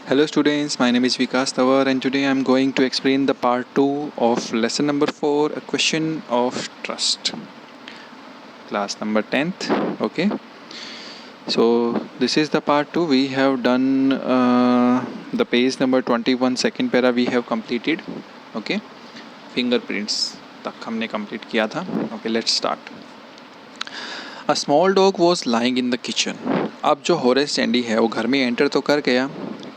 Hello students, my name is Vikas Tawar and today I am going to explain the part 2 of lesson number 4, a question of trust. Class number 10th, okay. So this is the part 2. We have done the page number 21, second para we have completed, okay. Fingerprints तक हमने complete किया था. Okay, let's start. A small dog was lying in the kitchen. अब जो Horace Sandy है वो घर में एंटर तो कर गया,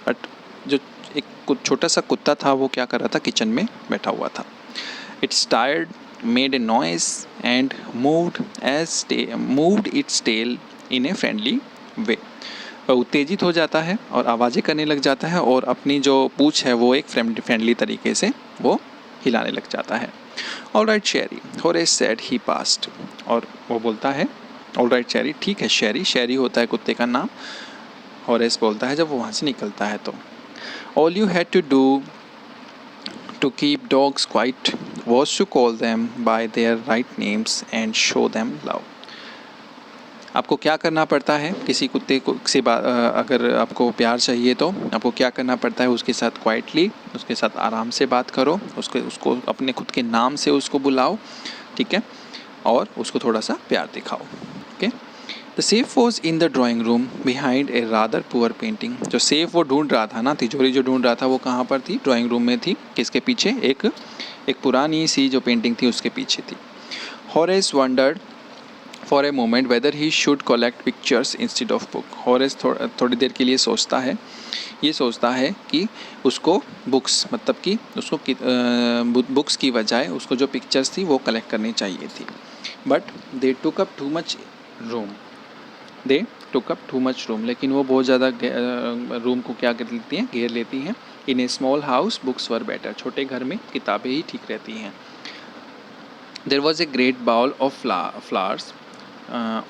बट जो एक छोटा सा कुत्ता था वो क्या कर रहा था, किचन में बैठा हुआ था. It's tired, made a noise and moved its tail in a friendly way. वह उत्तेजित हो जाता है और आवाज़ें करने लग जाता है और अपनी जो पूँछ है वो एक फ्रेंडली तरीके से वो हिलाने लग जाता है. All right Sheri, Horace said he past. और वो बोलता है ऑल राइट शेरी, ठीक है शेरी. शेरी होता है कुत्ते का नाम. होरेस बोलता है जब वो वहाँ से निकलता है तो. All you had to do to keep dogs quiet was to call them by their right names and show them love. आपको क्या करना पड़ता है किसी कुत्ते को से अगर आपको प्यार चाहिए तो आपको क्या करना पड़ता है, उसके साथ क्वाइटली, उसके साथ आराम से बात करो, उसको अपने खुद के नाम से उसको बुलाओ, ठीक है, और उसको थोड़ा सा प्यार दिखाओ. Okay. The safe was in the drawing room behind a rather poor painting. जो सेफ वो ढूंढ रहा था ना, तिजोरी जो ढूंढ रहा था वो कहाँ पर थी, ड्राइंग रूम में थी. किसके पीछे, एक पुरानी सी जो पेंटिंग थी उसके पीछे थी. Horace wondered for a moment whether he should collect pictures instead of book. Horace थोड़ी देर के लिए सोचता है कि उसको बुक्स, मतलब कि उसको बुक्स की बजाय उसको जो पिक्चर्स थी वो कलेक्ट करनी चाहिए थी. But they took up too much room. लेकिन वो बहुत ज़्यादा रूम को क्या कर लेती हैं, घेर लेती हैं. In a small house books were better. छोटे घर में किताबें ही ठीक रहती हैं. There was a great bowl of flowers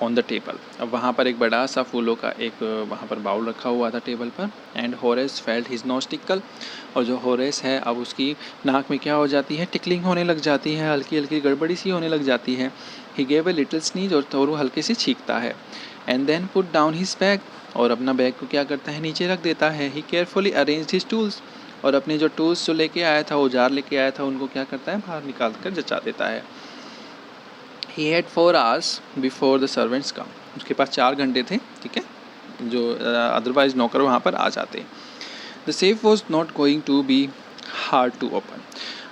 on the table. अब वहाँ पर एक बड़ा सा फूलों का एक वहाँ पर बाउल रखा हुआ था टेबल पर. And Horace felt his nostalgic. और जो होरेस है अब उसकी नाक में क्या हो जाती है, टिकलिंग होने लग जाती है, हल्की हल्की गड़बड़ी सी होने लग जाती है. He gave a little sneeze. और वो हल्के से छींकता है. And then put down his bag. और अपना बैग को क्या करता है, नीचे रख देता है. ही केयरफुली अरेंज्ड हिज टूल्स. और अपने जो टूल्स जो लेके आया था, औजार लेके आया था, उनको क्या करता है, बाहर निकाल कर जचा देता है. He had 4 hours before the servants come. उसके पास 4 घंटे थे, ठीक है, जो अदरवाइज नौकर वहाँ पर आ जाते. The safe was not going to be hard to open.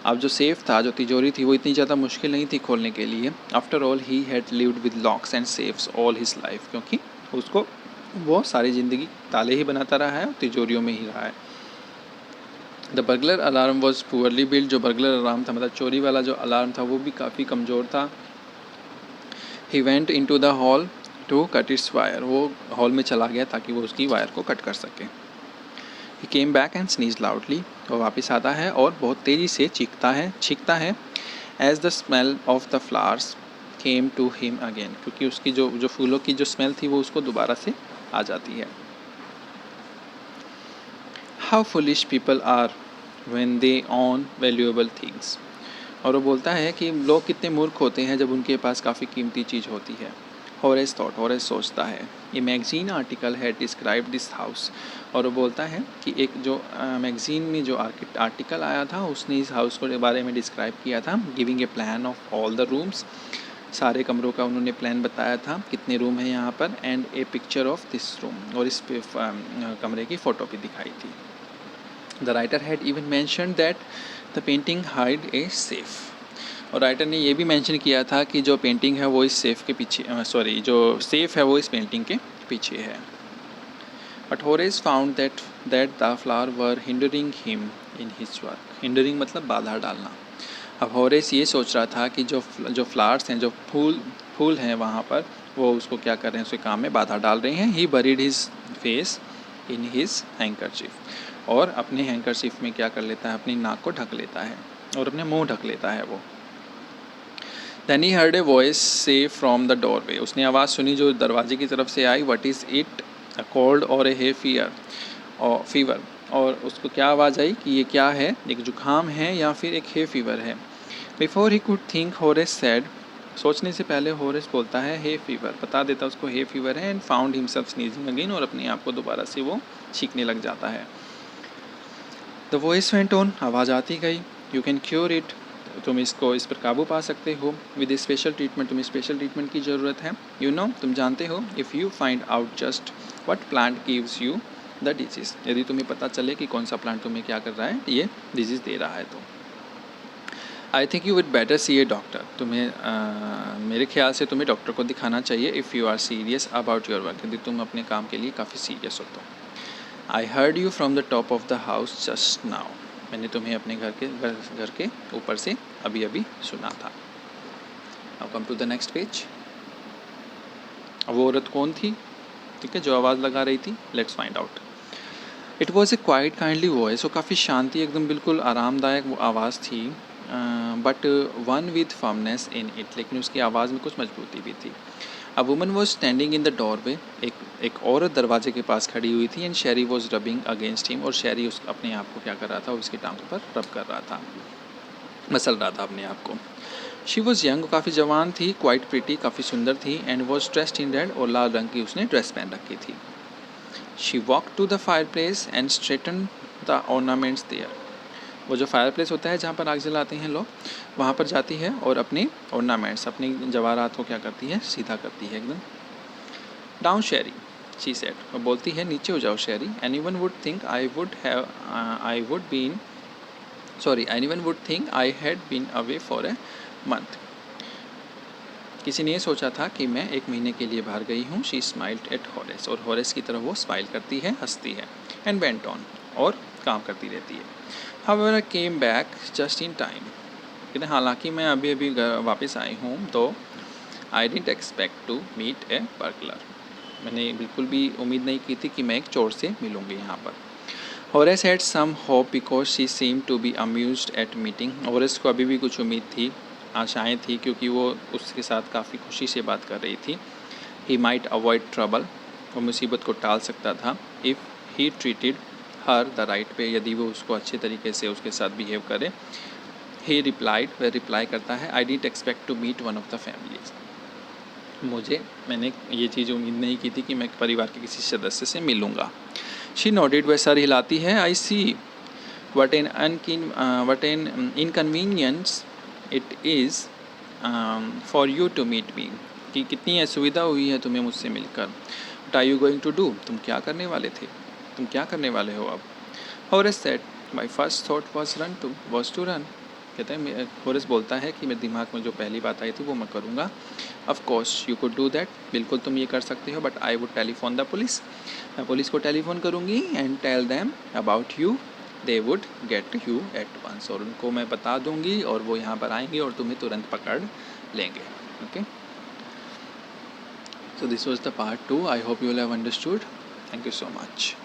अब जो सेफ था, जो तिजोरी थी, वो इतनी ज़्यादा मुश्किल नहीं थी खोलने के लिए. After all, he had lived with locks and safes all his life. क्योंकि उसको वो सारी ज़िंदगी ताले ही बनाता रहा है और तिजोरियों में ही रहा है. The burglar alarm was poorly built. जो बर्गलर अलार्म था, मतलब चोरी वाला जो अलार्म था, वो भी काफ़ी कमज़ोर था. He went into the hall to cut its wire. वो हॉल में चला गया ताकि वो उसकी वायर को कट कर सके. He came back and sneezed loudly. वो वापस आता है और बहुत तेज़ी से छींकता है. As the smell of the flowers came to him again. क्योंकि उसकी जो फूलों की जो स्मेल थी वो उसको दोबारा से आ जाती है. How foolish people are when they own valuable things. और वो बोलता है कि लोग कितने मूर्ख होते हैं जब उनके पास काफ़ी कीमती चीज़ होती है. होरेस सोचता है. ये मैगज़ीन आर्टिकल है डिस्क्राइब दिस हाउस. और वो बोलता है कि एक जो मैगज़ीन में जो आर्टिकल आया था उसने इस हाउस के बारे में डिस्क्राइब किया था. Giving a plan of all the rooms. सारे कमरों का उन्होंने प्लान बताया था, कितने रूम हैं यहाँ पर. And a picture of this room. और इस कमरे की फ़ोटो भी दिखाई थी. The writer had even mentioned that the painting hide a safe. और राइटर ने ये भी मेंशन किया था कि जो पेंटिंग है वो इस सेफ के पीछे, जो सेफ है वो इस पेंटिंग के पीछे है. But Horace found that the flower were hindering him in his work. Hindering मतलब बाधा डालना. अब होरेस ये सोच रहा था कि जो फ्लावर्स हैं, जो फूल हैं वहाँ पर, वो उसको क्या कर रहे हैं, उसके काम में बाधा डाल रहे हैं. He buried his face in his handkerchief. और अपने हैंकरचीफ में क्या कर लेता है, अपनी नाक को ढक लेता है और अपने मुंह ढक लेता है वो. Then he heard a voice say from the doorway. उसने आवाज़ सुनी जो दरवाजे की तरफ से आई. What is it? A cold or a hay fever? और उसको क्या आवाज़ आई कि ये क्या है, एक जुकाम है या फिर एक hay fever है. Before he could think, Horace said. सोचने से पहले होरेस बोलता है hay fever. बता देता उसको hay fever है. And found himself sneezing again. और अपने आप को दोबारा से वो छींकने लग जाता है. द वॉइस वेंट ऑन, आवाज़ आती गई। यू कैन क्योर इट, तुम इसको इस पर काबू पा सकते हो। विद स्पेशल ट्रीटमेंट, तुम्हें स्पेशल ट्रीटमेंट की ज़रूरत है। यू नो, तुम जानते हो, if you find out just what plant gives you the disease, यदि तुम्हें पता चले कि कौन सा प्लांट तुम्हें क्या कर रहा है, ये डिजीज़ दे रहा है तो। I think you would better see a doctor, तुम्हें मेरे ख्याल से तुम्हें डॉक्टर को दिखाना चाहिए। If you are serious about your work, यदि तुम अपने काम के लिए काफ़ी सीरियस हो तो। I heard you from the top of the house just now, मैंने तुम्हें अपने घर के ऊपर से अभी अभी सुना था। Now come to the next page. वो औरत कौन थी, ठीक है, जो आवाज़ लगा रही थी? Let's find out. It was a quite kindly voice, वो काफ़ी शांति, एकदम बिल्कुल आरामदायक वो आवाज़ थी। But one with firmness in it, लेकिन उसकी आवाज़ में कुछ मजबूती भी थी। A woman was standing in the doorway, एक औरत दरवाजे के पास खड़ी हुई थी। And Sheri was rubbing against him, और शेरी उस अपने आप को क्या कर रहा था, उसकी टांगों पर रब कर रहा था, मसल रहा था अपने आप को। शी वॉज यंग, काफ़ी जवान थी। क्वाइट प्रिटी, काफ़ी सुंदर थी। And was dressed in red, और लाल रंग की उसने ड्रेस पहन रखी थी। She walk to the fireplace and straighten the ornaments there, वो जो फायर प्लेस होता है जहाँ पर आग जलाते हैं लोग, वहाँ पर जाती है और अपने ऑर्नामेंट्स, अपनी जवाहरात को क्या करती है, सीधा करती है एकदम। डाउन शेरी, शी सेड, वो बोलती है नीचे हो जाओ Sherry. Anyone would think I had been away for a month, किसी ने ये सोचा था कि मैं एक महीने के लिए बाहर गई हूँ। शी स्माइल्ड एट हॉरेस, और हॉरेस की तरफ वो स्माइल करती है, हंसती है। एंड वेंट ऑन, और काम करती रहती है। However I came back just in time, कहते हैं हालांकि मैं अभी अभी वापस आई हूँ, तो I didn't expect to meet a burglar, मैंने बिल्कुल भी उम्मीद नहीं की थी कि मैं एक चोर से मिलूँगी यहाँ पर। Horace had some hope because she seem to be amused at meeting, Horace को अभी भी कुछ उम्मीद थी, आशाएं थी, क्योंकि वो उसके साथ काफ़ी खुशी से बात कर रही थी। ही माइट अवॉइड ट्रबल, वो मुसीबत को टाल सकता था। If he treated her the right पे, यदि वो उसको अच्छे तरीके से उसके साथ बिहेव करे। ही रिप्लाइड, वह रिप्लाई करता है, I didn't expect to meet one of the families, मैंने ये चीज़ उम्मीद नहीं की थी कि मैं परिवार के किसी सदस्य से मिलूँगा। शी नोडेड, वह सर हिलाती है। I see what an inconvenience it is for you to meet me, कि कितनी असुविधा हुई है तुम्हें मुझसे मिलकर। What are you going to do, तुम क्या करने वाले थे, तुम क्या करने वाले हो अब। Horace said, my first thought was to run, कहते हैं हॉरेस बोलता है कि मेरे दिमाग में जो पहली बात आई थी वो मैं करूँगा। Of course you could do that, बिल्कुल तुम ये कर सकते हो। But I would telephone the police, मैं पुलिस को टेलीफोन करूँगी। And tell them about you, they would get you at once, और उनको मैं बता दूँगी और वो यहाँ पर आएंगे और तुम्हें तुरंत पकड़ लेंगे। Okay, so this was the part 2। I hope you will have understood. Thank you so much.